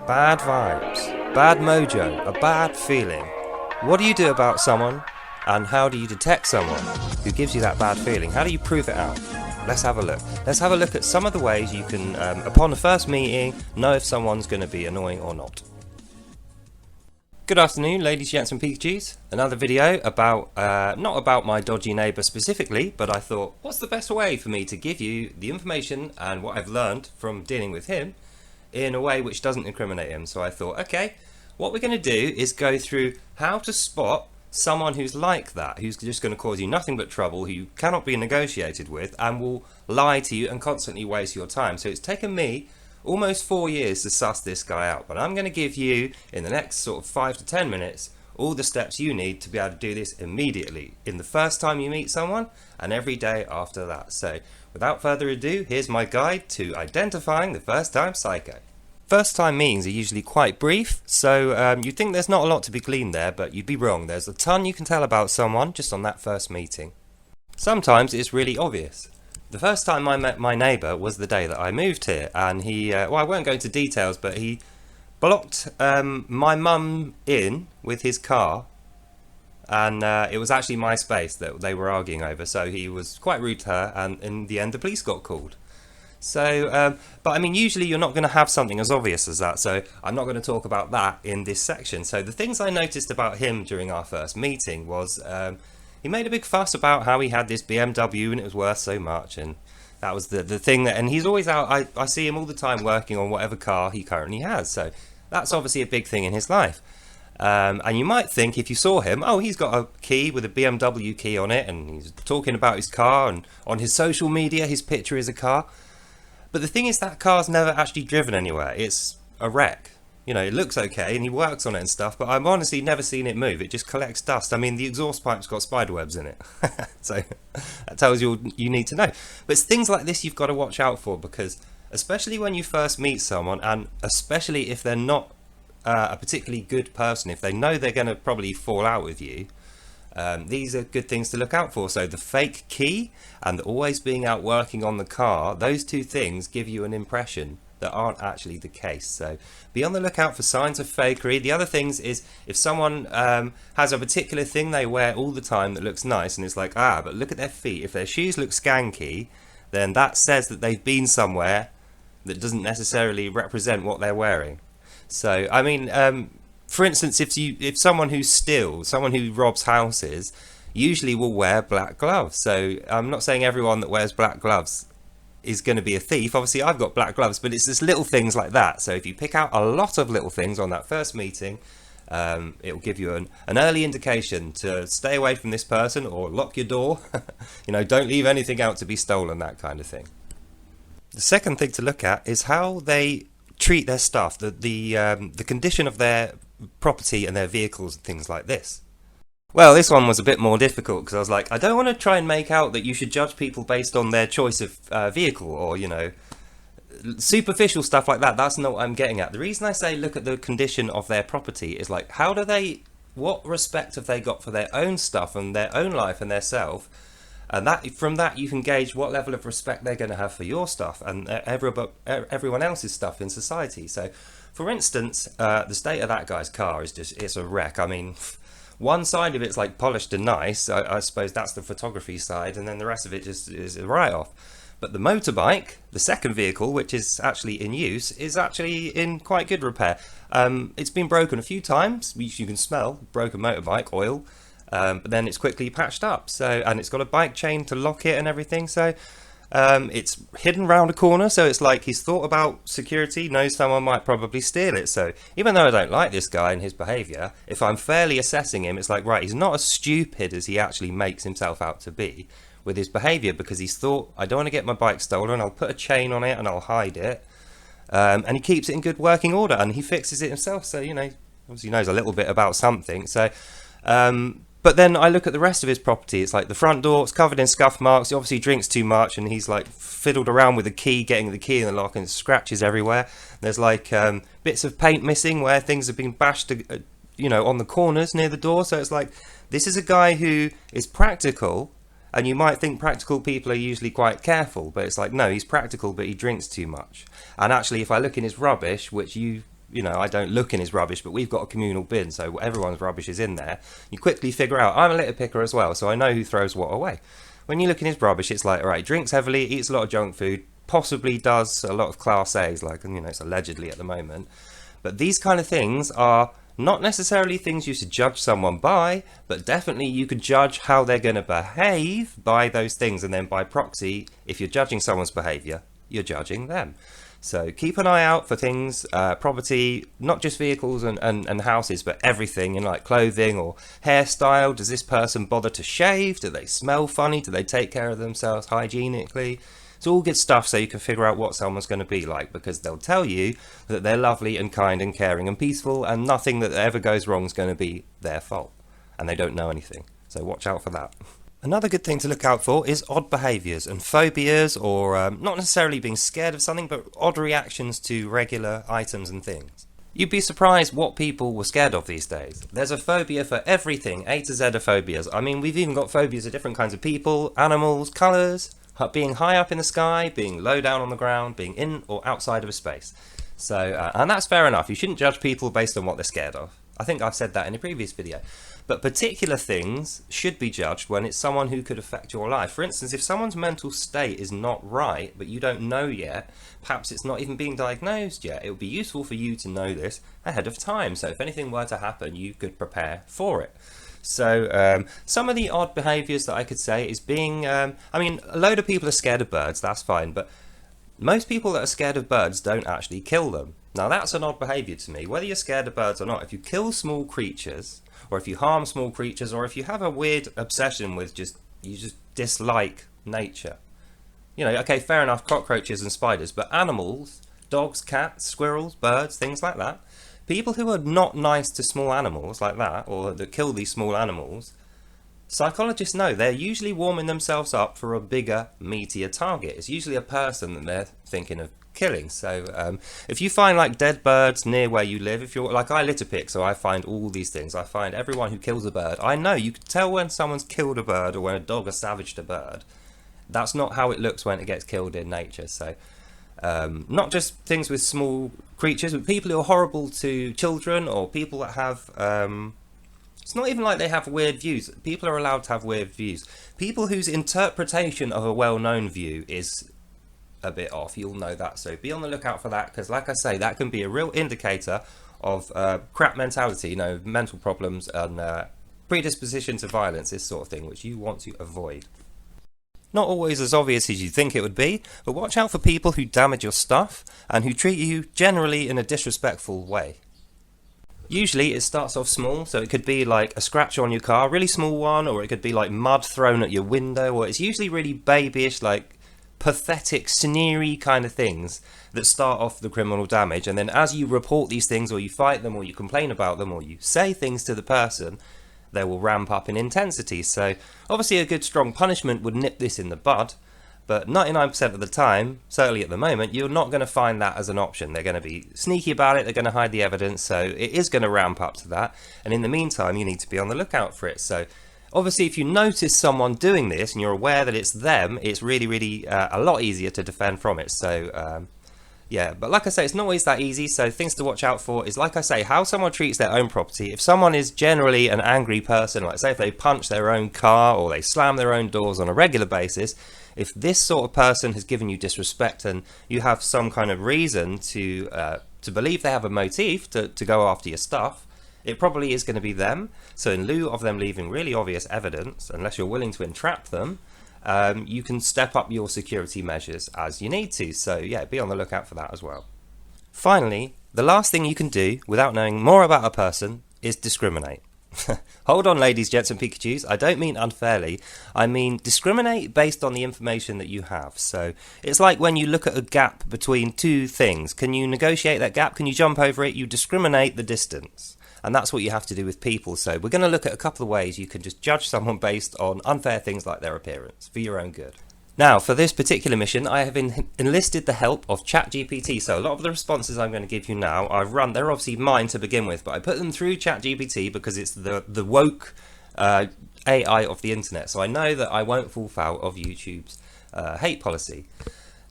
bad vibes, bad mojo, a bad feeling. What do you do about someone, and how do you detect someone who gives you that bad feeling? How do you prove it out? Let's have a look. Let's have a look at some of the ways you can, upon the first meeting, know if someone's going to be annoying or not. Good afternoon, ladies, gents and PGs. Another video about, not about my dodgy neighbour specifically, but I thought, what's the best way for me to give you the information and what I've learned from dealing with him in a way which doesn't incriminate him? So I thought, okay, what we're going to do is go through how to spot someone who's like that, who's just going to cause you nothing but trouble, who cannot be negotiated with and will lie to you and constantly waste your time. So it's taken me almost 4 years to suss this guy out, but I'm going to give you, in the next sort of 5 to 10 minutes, all the steps you need to be able to do this immediately, in the first time you meet someone and every day after that. So without further ado, here's my guide to identifying the first time psycho. First time meetings are usually quite brief, so you'd think there's not a lot to be gleaned there, but you'd be wrong. There's a ton you can tell about someone just on that first meeting. Sometimes it's really obvious. The first time I met my neighbour was the day that I moved here, and he, well, I won't go into details, but he blocked my mum in with his car, and it was actually my space that they were arguing over, so he was quite rude to her, and in the end the police got called. So, but I mean, usually you're not going to have something as obvious as that, so I'm not going to talk about that in this section. So the things I noticed about him during our first meeting was he made a big fuss about how he had this BMW and it was worth so much, and that was the thing that, and he's always out, I see him all the time working on whatever car he currently has, so that's obviously a big thing in his life. And you might think if you saw him, oh, he's got a key with a BMW key on it, and he's talking about his car, and on his social media his picture is a car. But the thing is, that car's never actually driven anywhere. It's a wreck. You know, it looks okay and he works on it and stuff, but I've honestly never seen it move. It just collects dust. I mean, the exhaust pipe's got spider webs in it. So that tells you all you need to know. But it's things like this you've got to watch out for, because especially when you first meet someone, and especially if they're not a particularly good person, if they know they're going to probably fall out with you, these are good things to look out for. So the fake key and always being out working on the car, those two things give you an impression that aren't actually the case. So be on the lookout for signs of fakery. The other things is if someone has a particular thing they wear all the time that looks nice, and it's like, but look at their feet. If their shoes look skanky, then that says that they've been somewhere that doesn't necessarily represent what they're wearing. So I mean, for instance, if someone who steals, someone who robs houses, usually will wear black gloves. So I'm not saying everyone that wears black gloves is going to be a thief. Obviously I've got black gloves, but it's just little things like that. So if you pick out a lot of little things on that first meeting, it will give you an early indication to stay away from this person or lock your door. You know, don't leave anything out to be stolen, that kind of thing. The second thing to look at is how they treat their stuff, the condition of their property and their vehicles and things like this. Well, this one was a bit more difficult, because I was like, I don't want to try and make out that you should judge people based on their choice of vehicle, or, you know, superficial stuff like that. That's not what I'm getting at. The reason I say look at the condition of their property is like, what respect have they got for their own stuff and their own life and their self, and that from that you can gauge what level of respect they're going to have for your stuff and everyone else's stuff in society. So for instance, the state of that guy's car is just, it's a wreck. I mean, one side of it's like polished and nice, I suppose that's the photography side, and then the rest of it just is a write-off. But the motorbike, the second vehicle, which is actually in use, is actually in quite good repair. It's been broken a few times, which you can smell, broken motorbike oil, but then it's quickly patched up. So, and it's got a bike chain to lock it and everything, so it's hidden round a corner, so it's like he's thought about security, knows someone might probably steal it. So even though I don't like this guy and his behaviour, if I'm fairly assessing him, it's like, right, he's not as stupid as he actually makes himself out to be with his behaviour, because he's thought, I don't want to get my bike stolen, I'll put a chain on it and I'll hide it, and he keeps it in good working order and he fixes it himself. So, you know, obviously knows a little bit about something. So but then I look at the rest of his property, it's like the front door, it's covered in scuff marks, he obviously drinks too much, and he's like fiddled around with the key, getting the key in the lock, and scratches everywhere. There's like bits of paint missing where things have been bashed, you know, on the corners near the door. So it's like, this is a guy who is practical, and you might think practical people are usually quite careful, but it's like, no, he's practical, but he drinks too much. And actually, if I look in his rubbish, which you I don't look in his rubbish, but we've got a communal bin, so everyone's rubbish is in there. You quickly figure out, I'm a litter picker as well, so I know who throws what away. When you look in his rubbish, it's like, all right, drinks heavily, eats a lot of junk food, possibly does a lot of Class A's, like, it's allegedly at the moment. But these kind of things are not necessarily things you should judge someone by, but definitely you could judge how they're going to behave by those things, and then by proxy, if you're judging someone's behaviour, you're judging them. So keep an eye out for things, property, not just vehicles and houses, but everything, like clothing or hairstyle. Does this person bother to shave? Do they smell funny? Do they take care of themselves hygienically? It's all good stuff, so you can figure out what someone's going to be like, because they'll tell you that they're lovely and kind and caring and peaceful, and nothing that ever goes wrong is going to be their fault, and they don't know anything. So watch out for that. Another good thing to look out for is odd behaviours and phobias, or not necessarily being scared of something, but odd reactions to regular items and things. You'd be surprised what people were scared of these days. There's a phobia for everything, A to Z of phobias. I mean, we've even got phobias of different kinds of people, animals, colours, being high up in the sky, being low down on the ground, being in or outside of a space. So, and that's fair enough. You shouldn't judge people based on what they're scared of. I think I've said that in a previous video. But particular things should be judged when it's someone who could affect your life. For instance, if someone's mental state is not right, but you don't know yet, perhaps it's not even being diagnosed yet, it would be useful for you to know this ahead of time. So if anything were to happen, you could prepare for it. So some of the odd behaviours that I could say is being, a load of people are scared of birds, that's fine, but most people that are scared of birds don't actually kill them. Now that's an odd behaviour to me. Whether you're scared of birds or not, if you kill small creatures, or if you harm small creatures, or if you have a weird obsession with you just dislike nature. Okay, fair enough, cockroaches and spiders, but animals, dogs, cats, squirrels, birds, things like that. People who are not nice to small animals like that, or that kill these small animals, psychologists know they're usually warming themselves up for a bigger, meatier target. It's usually a person that they're thinking of killing. So if you find like dead birds near where you live, if you're like, I litter pick, so I find all these things. I find everyone who kills a bird. I know you can tell when someone's killed a bird or when a dog has savaged a bird. That's not how it looks when it gets killed in nature. So not just things with small creatures, but people who are horrible to children, or people that have it's not even like they have weird views. People are allowed to have weird views. People whose interpretation of a well-known view is a bit off, you'll know that. So be on the lookout for that, because like I say, that can be a real indicator of crap mentality, mental problems and predisposition to violence, this sort of thing, which you want to avoid. Not always as obvious as you think it would be, but watch out for people who damage your stuff and who treat you generally in a disrespectful way. Usually it starts off small, so it could be like a scratch on your car, really small one, or it could be like mud thrown at your window, or it's usually really babyish, like pathetic, sneery kind of things that start off the criminal damage. And then as you report these things, or you fight them, or you complain about them, or you say things to the person, they will ramp up in intensity. So obviously a good strong punishment would nip this in the bud, but 99% of the time, certainly at the moment, you're not going to find that as an option. They're going to be sneaky about it, they're going to hide the evidence, so it is going to ramp up to that. And in the meantime, you need to be on the lookout for it. So obviously if you notice someone doing this and you're aware that it's them, it's really a lot easier to defend from it. So yeah, but like I say, it's not always that easy. So things to watch out for is, like I say, how someone treats their own property. If someone is generally an angry person, like say if they punch their own car or they slam their own doors on a regular basis, if this sort of person has given you disrespect and you have some kind of reason to believe they have a motive to go after your stuff, it probably is going to be them. So in lieu of them leaving really obvious evidence, unless you're willing to entrap them, you can step up your security measures as you need to. So yeah, be on the lookout for that as well. Finally, the last thing you can do without knowing more about a person is discriminate. Hold on, ladies, gents and Pikachus, I don't mean unfairly, I mean discriminate based on the information that you have. So it's like when you look at a gap between two things. Can you negotiate that gap? Can you jump over it? You discriminate the distance. And that's what you have to do with people. So we're going to look at a couple of ways you can just judge someone based on unfair things like their appearance for your own good. Now, for this particular mission, I have enlisted the help of ChatGPT. So a lot of the responses I'm going to give you now, they're obviously mine to begin with, but I put them through ChatGPT because it's the woke AI of the internet. So I know that I won't fall foul of YouTube's hate policy.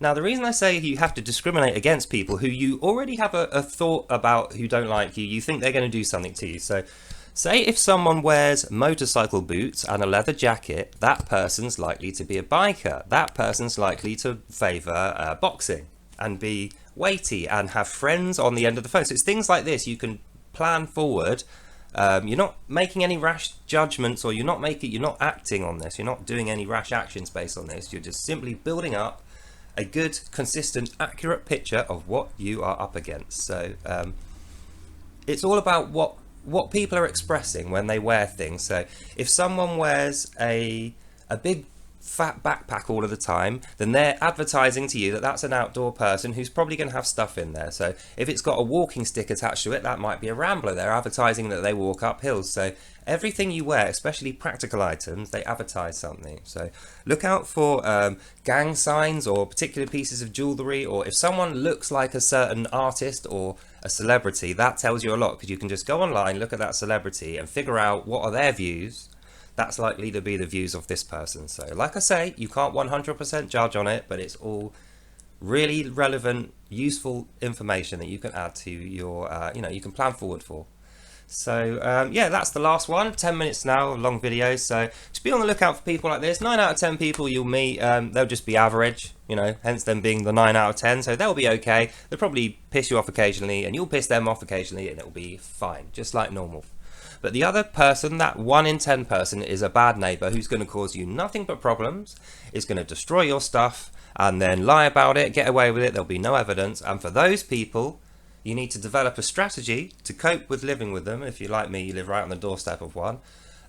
Now, the reason I say you have to discriminate against people who you already have a thought about who don't like you, you think they're going to do something to you. So, say if someone wears motorcycle boots and a leather jacket, that person's likely to be a biker. That person's likely to favour boxing and be weighty and have friends on the end of the phone. So it's things like this you can plan forward. You're not making any rash judgments, or you're not acting on this. You're not doing any rash actions based on this. You're just simply building up a good, consistent, accurate picture of what you are up against. So it's all about what people are expressing when they wear things. So if someone wears a big fat backpack all of the time, then they're advertising to you that that's an outdoor person who's probably going to have stuff in there. So if it's got a walking stick attached to it, that might be a rambler. They're advertising that they walk up hills. So everything you wear, especially practical items, they advertise something. So look out for gang signs or particular pieces of jewellery, or if someone looks like a certain artist or a celebrity, that tells you a lot, because you can just go online, look at that celebrity and figure out what are their views. That's likely to be the views of this person. So like I say, you can't 100% judge on it, but it's all really relevant, useful information that you can add to your, you can plan forward for. So yeah, that's the last one. 10 minutes now, long video. So just be on the lookout for people like this. 9 out of 10 people you'll meet, they'll just be average, hence them being the 9 out of 10. So they'll be okay. They'll probably piss you off occasionally, and you'll piss them off occasionally, and it'll be fine, just like normal. But the other person, that 1 in 10 person, is a bad neighbour who's going to cause you nothing but problems, is going to destroy your stuff, and then lie about it, get away with it, there'll be no evidence. And for those people, you need to develop a strategy to cope with living with them. If you're like me, you live right on the doorstep of one.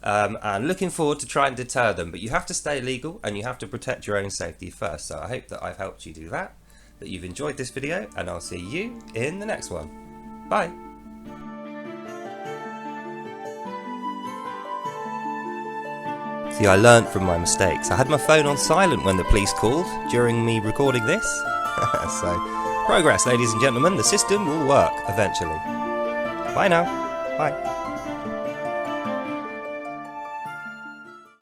And looking forward to try and deter them. But you have to stay legal, and you have to protect your own safety first. So I hope that I've helped you do that you've enjoyed this video, and I'll see you in the next one. Bye. See, I learnt from my mistakes. I had my phone on silent when the police called during me recording this. So, progress, ladies and gentlemen. The system will work eventually. Bye now. Bye.